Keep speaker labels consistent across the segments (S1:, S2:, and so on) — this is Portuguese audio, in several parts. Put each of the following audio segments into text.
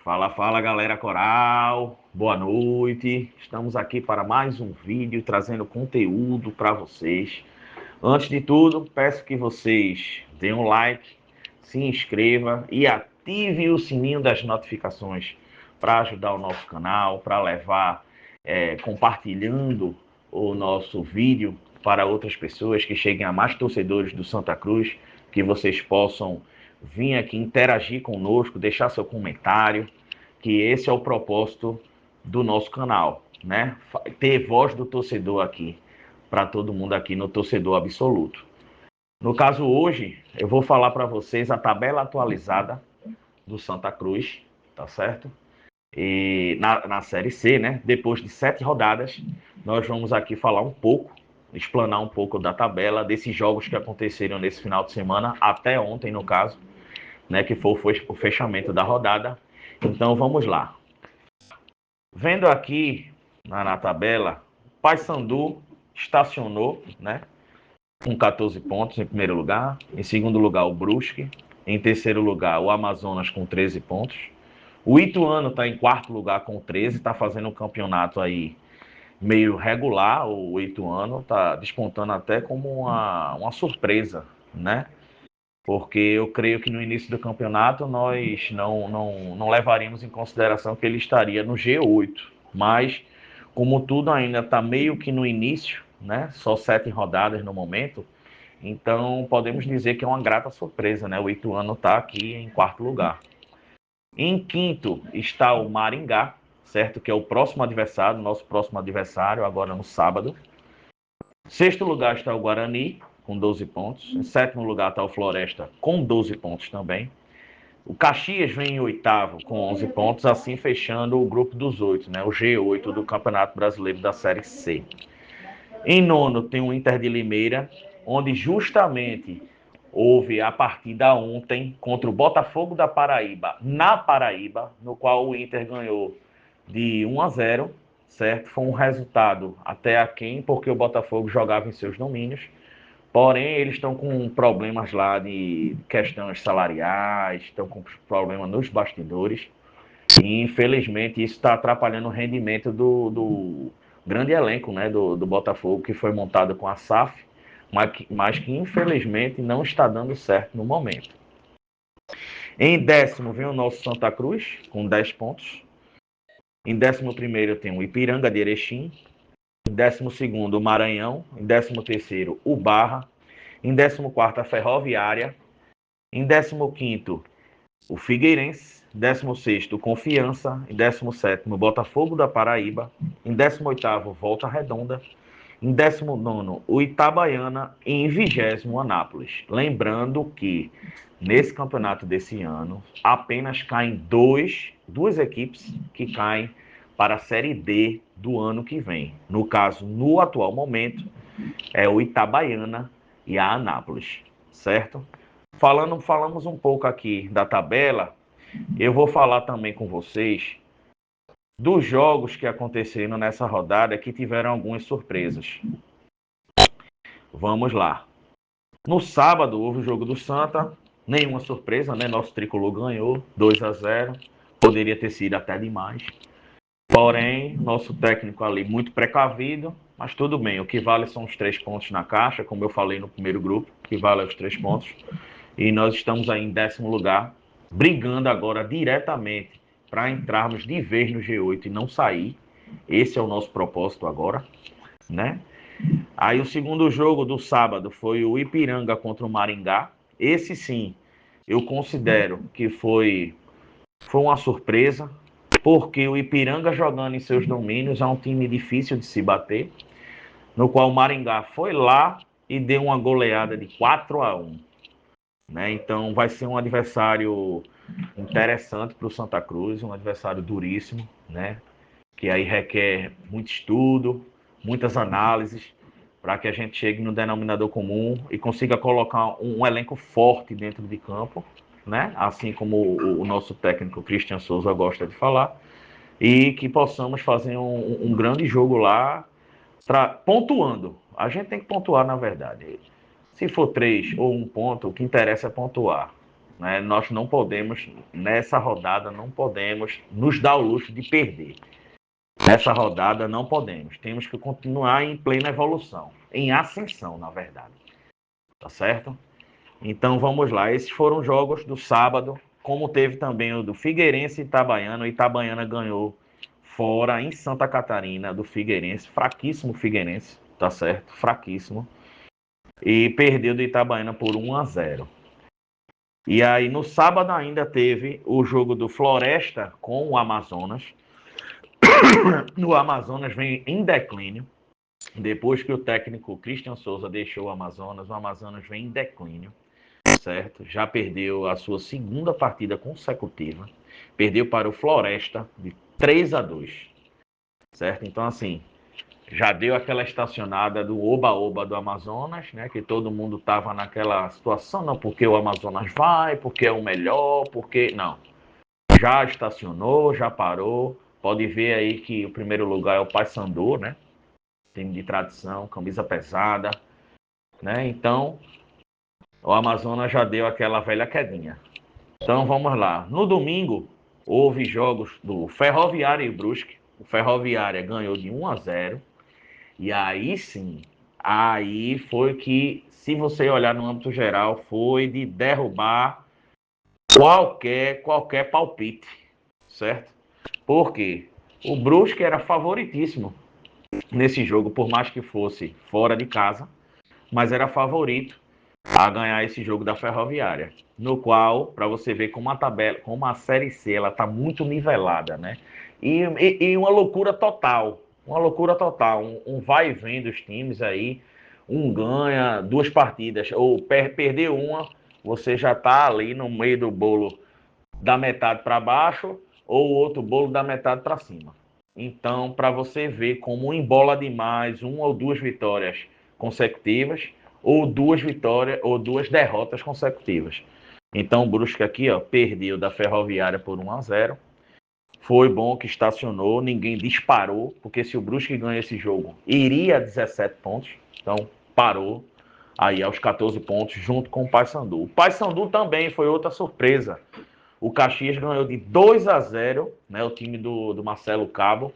S1: Fala, fala galera coral, boa noite. Estamos aqui para mais um vídeo trazendo conteúdo para vocês. Antes de tudo, peço que vocês deem um like, se inscreva e ative o sininho das notificações para ajudar o nosso canal, para levar compartilhando o nosso vídeo para outras pessoas, que cheguem a mais torcedores do Santa Cruz, que vocês possam vir aqui interagir conosco, deixar seu comentário, que esse é o propósito do nosso canal, né? Ter voz do torcedor aqui, para todo mundo aqui no Torcedor Absoluto. No caso hoje, eu vou falar para vocês a tabela atualizada do Santa Cruz, tá certo? E na Série C, né? Depois de 7 rodadas, nós vamos aqui falar um pouco, explanar um pouco da tabela, desses jogos que aconteceram nesse final de semana, até ontem, no caso, né? Que foi o fechamento da rodada. Então vamos lá. Vendo aqui na tabela, Paysandu estacionou, né? Com 14 pontos em primeiro lugar. Em segundo lugar, o Brusque. Em terceiro lugar, o Amazonas com 13 pontos. O Ituano está em quarto lugar com 13, está fazendo um campeonato aí meio regular. O Ituano está despontando até como uma surpresa, né? Porque eu creio que no início do campeonato nós não levaríamos em consideração que ele estaria no G8. Mas, como tudo ainda está meio que no início, né? Só 7 rodadas no momento, então podemos dizer que é uma grata surpresa, né? O Ituano está aqui em quarto lugar. Em quinto está o Maringá, certo? Que é o próximo adversário, nosso próximo adversário, agora no sábado. Sexto lugar está o Guarani, com 12 pontos. Em sétimo lugar está o Floresta, com 12 pontos também. O Caxias vem em oitavo, com 11 pontos, assim fechando o grupo dos 8, né? O G8 do Campeonato Brasileiro da Série C. Em nono tem o Inter de Limeira, onde justamente houve a partida ontem contra o Botafogo da Paraíba, na Paraíba, no qual o Inter ganhou de 1-0, certo? Foi um resultado até aquém, porque o Botafogo jogava em seus domínios. Porém, eles estão com problemas lá de questões salariais, estão com problemas nos bastidores. E, infelizmente, isso está atrapalhando o rendimento do grande elenco, né, do Botafogo, que foi montado com a SAF, mas que, infelizmente, não está dando certo no momento. Em décimo vem o nosso Santa Cruz, com 10 pontos. Em 11º tem o Ipiranga de Erechim. Em 12º, o Maranhão. Em 13º, o Barra. Em 14º, a Ferroviária. Em 15º, o Figueirense. Em 16º, o Confiança. Em 17º, o Botafogo da Paraíba. Em 18º, Volta Redonda. Em 19º, o Itabaiana. E em 20º, o Anápolis. Lembrando que nesse campeonato desse ano, apenas caem duas equipes que caem para a Série D do ano que vem. No caso, no atual momento, é o Itabaiana e a Anápolis, certo? Falamos um pouco aqui da tabela, eu vou falar também com vocês dos jogos que aconteceram nessa rodada, que tiveram algumas surpresas. Vamos lá. No sábado houve o jogo do Santa, nenhuma surpresa, né? Nosso tricolor ganhou 2-0, poderia ter sido até demais. Porém, nosso técnico ali muito precavido, mas tudo bem. O que vale são os 3 pontos na caixa, como eu falei no primeiro grupo, o que vale é os 3 pontos. E nós estamos aí em 10º lugar, brigando agora diretamente para entrarmos de vez no G8 e não sair. Esse é o nosso propósito agora, né? Aí o segundo jogo do sábado foi o Ipiranga contra o Maringá. Esse sim, eu considero que foi uma surpresa, porque o Ipiranga jogando em seus domínios é um time difícil de se bater, no qual o Maringá foi lá e deu uma goleada de 4-1. Né? Então vai ser um adversário interessante para o Santa Cruz, um adversário duríssimo, né? Que aí requer muito estudo, muitas análises, para que a gente chegue no denominador comum e consiga colocar um elenco forte dentro de campo, né? Assim como o nosso técnico Christian Souza gosta de falar, e que possamos fazer um grande jogo lá, pontuando. A gente tem que pontuar, na verdade. Se for 3 ou 1 ponto, o que interessa é pontuar. né? Nós não podemos, nessa rodada, não podemos nos dar o luxo de perder. Nessa rodada não podemos. Temos que continuar em plena evolução, em ascensão, na verdade. Tá certo? Então vamos lá. Esses foram os jogos do sábado, como teve também o do Figueirense e Itabaiana. O Itabaiana ganhou fora em Santa Catarina do Figueirense, fraquíssimo Figueirense, tá certo? Fraquíssimo. E perdeu do Itabaiana por 1-0. E aí no sábado ainda teve o jogo do Floresta com o Amazonas. O Amazonas vem em declínio. Depois que o técnico Christian Souza deixou o Amazonas vem em declínio, certo? Já perdeu a sua segunda partida consecutiva. Perdeu para o Floresta de 3-2, certo? Então, assim, já deu aquela estacionada do oba-oba do Amazonas, né? Que todo mundo estava naquela situação, não, porque o Amazonas vai, porque é o melhor, porque... Não. Já estacionou, já parou. Pode ver aí que o primeiro lugar é o Paysandu, né? Time de tradição, camisa pesada, né? Então, o Amazonas já deu aquela velha quedinha. Então, vamos lá. No domingo, houve jogos do Ferroviária e Brusque. O Ferroviária ganhou de 1-0. E aí sim, aí foi que, se você olhar no âmbito geral, foi de derrubar qualquer palpite, certo? Por quê? O Brusque era favoritíssimo nesse jogo, por mais que fosse fora de casa, mas era favorito a ganhar esse jogo da Ferroviária, no qual, para você ver como a tabela, como a Série C, ela tá muito nivelada, né? E uma loucura total, um vai e vem dos times aí, um ganha duas partidas, ou perdeu uma, você já tá ali no meio do bolo da metade para baixo, ou o outro bolo da metade para cima. Então, para você ver como embola demais uma ou duas vitórias consecutivas, ou duas vitórias ou duas derrotas consecutivas. Então, o Brusque aqui, ó, perdeu da Ferroviária por 1-0. Foi bom que estacionou, ninguém disparou, porque se o Brusque ganha esse jogo, iria a 17 pontos. Então, parou aí aos 14 pontos, junto com o Paysandu. O Paysandu também foi outra surpresa. O Caxias ganhou de 2-0, né? O time do Marcelo Cabo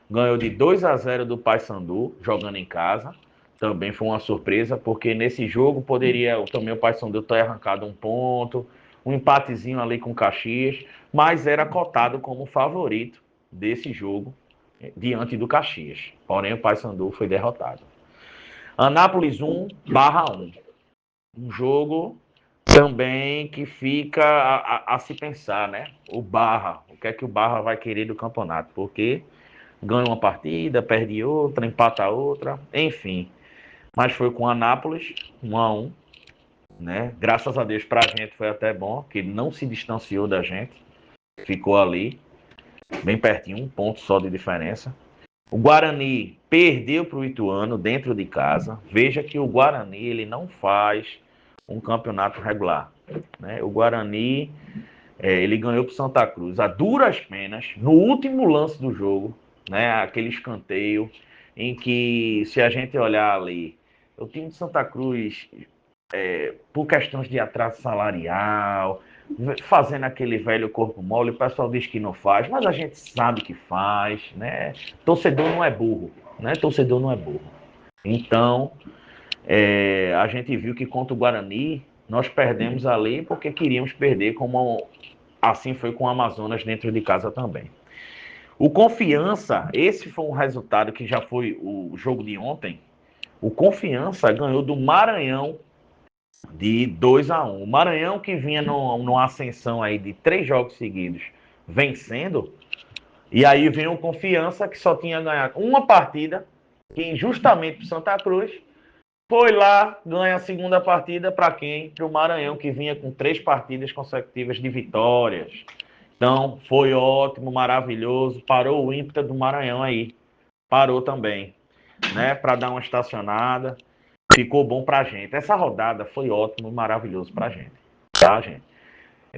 S1: ganhou de 2-0 do Paysandu, jogando em casa. Também foi uma surpresa, porque nesse jogo poderia também o Paysandu ter arrancado um ponto, um empatezinho ali com o Caxias, mas era cotado como favorito desse jogo diante do Caxias. Porém, o Paysandu foi derrotado. Anápolis 1/1. Um jogo também que fica a se pensar, né? O Barra, o que é que o Barra vai querer do campeonato? Porque ganha uma partida, perde outra, empata outra, enfim. Mas foi com o Anápolis, 1-1, né? Graças a Deus, pra gente foi até bom, que ele não se distanciou da gente, ficou ali, bem pertinho, um ponto só de diferença. O Guarani perdeu para o Ituano dentro de casa. Veja que o Guarani ele não faz um campeonato regular, né? O Guarani ele ganhou para Santa Cruz a duras penas no último lance do jogo, né? Aquele escanteio em que, se a gente olhar ali, o time de Santa Cruz, por questões de atraso salarial, fazendo aquele velho corpo mole, o pessoal diz que não faz, mas a gente sabe que faz, né? Torcedor não é burro, né? Torcedor não é burro. Então, a gente viu que contra o Guarani, nós perdemos ali porque queríamos perder, como assim foi com o Amazonas dentro de casa também. O Confiança, esse foi um resultado que já foi o jogo de ontem. O Confiança ganhou do Maranhão de 2-1. O Maranhão, que vinha numa ascensão aí de 3 jogos seguidos vencendo, e aí vem o Confiança, que só tinha ganhado uma partida, que injustamente para Santa Cruz, foi lá, ganha a segunda partida para quem? Para o Maranhão, que vinha com 3 partidas consecutivas de vitórias. Então, foi ótimo, maravilhoso. Parou o ímpeto do Maranhão aí. Parou também, né? Para dar uma estacionada. Ficou bom para a gente. Essa rodada foi ótimo e maravilhoso para a gente. Tá, gente?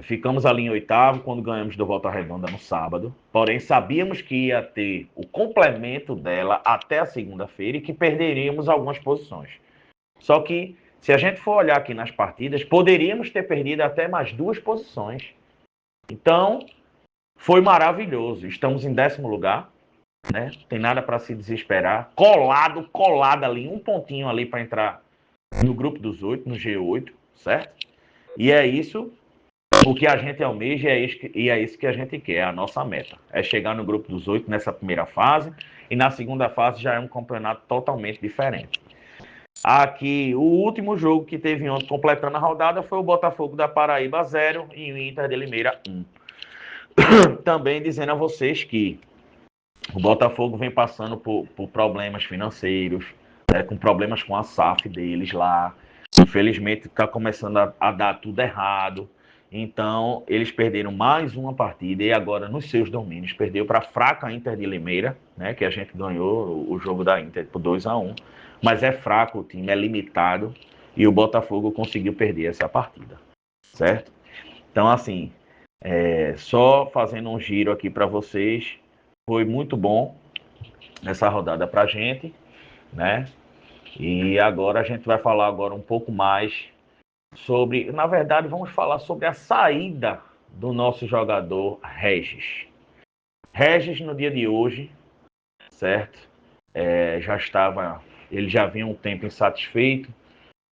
S1: Ficamos ali em oitavo quando ganhamos do Volta Redonda no sábado. Porém, sabíamos que ia ter o complemento dela até a segunda-feira e que perderíamos algumas posições. Só que Se a gente for olhar aqui nas partidas, poderíamos ter perdido até mais 2 posições. Então, foi maravilhoso. Estamos em 10º lugar, né? Tem nada para se desesperar. Colado ali, um pontinho ali para entrar no grupo dos 8, no G8, certo? E é isso o que a gente almeja e é isso que a gente quer, é a nossa meta. É chegar no grupo dos 8 nessa primeira fase, e na segunda fase já é um campeonato totalmente diferente. Aqui, o último jogo que teve ontem, completando a rodada, foi o Botafogo da Paraíba 0 e o Inter de Limeira 1. Também dizendo a vocês que o Botafogo vem passando por problemas financeiros, né, com problemas com a SAF deles lá. Infelizmente está começando a dar tudo errado. Então, eles perderam mais uma partida e agora, nos seus domínios, perdeu para a fraca Inter de Limeira, né, que a gente ganhou o jogo da Inter por 2-1. Mas é fraco o time, é limitado, e o Botafogo conseguiu perder essa partida, certo? Então, assim, só fazendo um giro aqui para vocês, foi muito bom essa rodada para a gente, né? E agora a gente vai falar agora um pouco mais sobre, na verdade, vamos falar sobre a saída do nosso jogador Regis. Regis, no dia de hoje, certo? Ele já vinha um tempo insatisfeito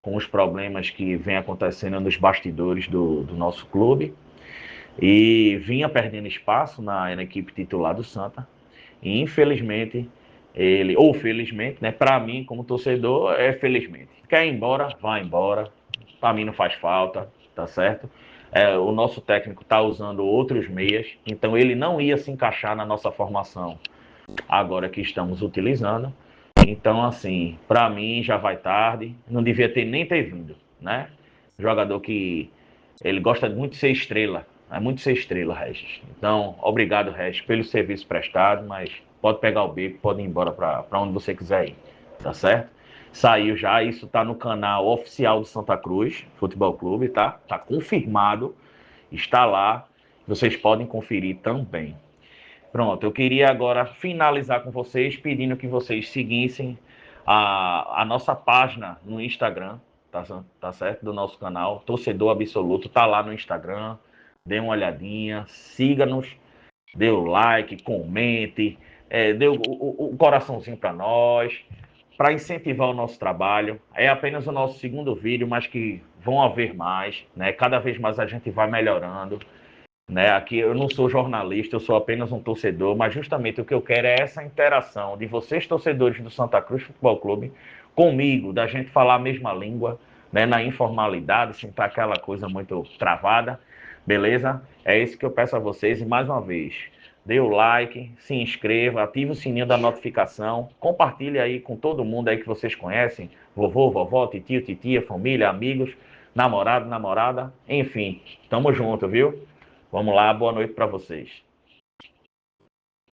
S1: com os problemas que vem acontecendo nos bastidores do nosso clube e vinha perdendo espaço na equipe titular do Santa. E infelizmente, ou felizmente, né? Para mim, como torcedor, é felizmente. Quer ir embora, vai embora. Para mim não faz falta, tá certo? O nosso técnico está usando outros meias, então ele não ia se encaixar na nossa formação agora que estamos utilizando. Então, assim, para mim já vai tarde, não devia nem ter vindo, né? Jogador que ele gosta muito de ser estrela, é muito ser estrela, Regis. Então, obrigado, Regis, pelo serviço prestado, mas pode pegar o bico, pode ir embora para onde você quiser ir, tá certo? Saiu já, isso tá no canal oficial do Santa Cruz Futebol Clube, tá? Tá confirmado, está lá, vocês podem conferir também. Pronto, eu queria agora finalizar com vocês, pedindo que vocês seguissem a nossa página no Instagram, tá certo? Do nosso canal, Torcedor Absoluto, tá lá no Instagram, dê uma olhadinha, siga-nos, dê o like, comente, dê o coraçãozinho para nós, para incentivar o nosso trabalho. É apenas o nosso segundo vídeo, mas que vão haver mais, né? Cada vez mais a gente vai melhorando. Né? Aqui eu não sou jornalista, eu sou apenas um torcedor, mas justamente o que eu quero é essa interação de vocês, torcedores do Santa Cruz Futebol Clube, comigo, da gente falar a mesma língua, né? Na informalidade, sem estar aquela coisa muito travada, beleza? É isso que eu peço a vocês e mais uma vez, dê o like, se inscreva, ative o sininho da notificação, compartilhe aí com todo mundo aí que vocês conhecem, vovô, vovó, titio, titia, família, amigos, namorado, namorada, enfim, tamo junto, viu? Vamos lá, boa noite para vocês.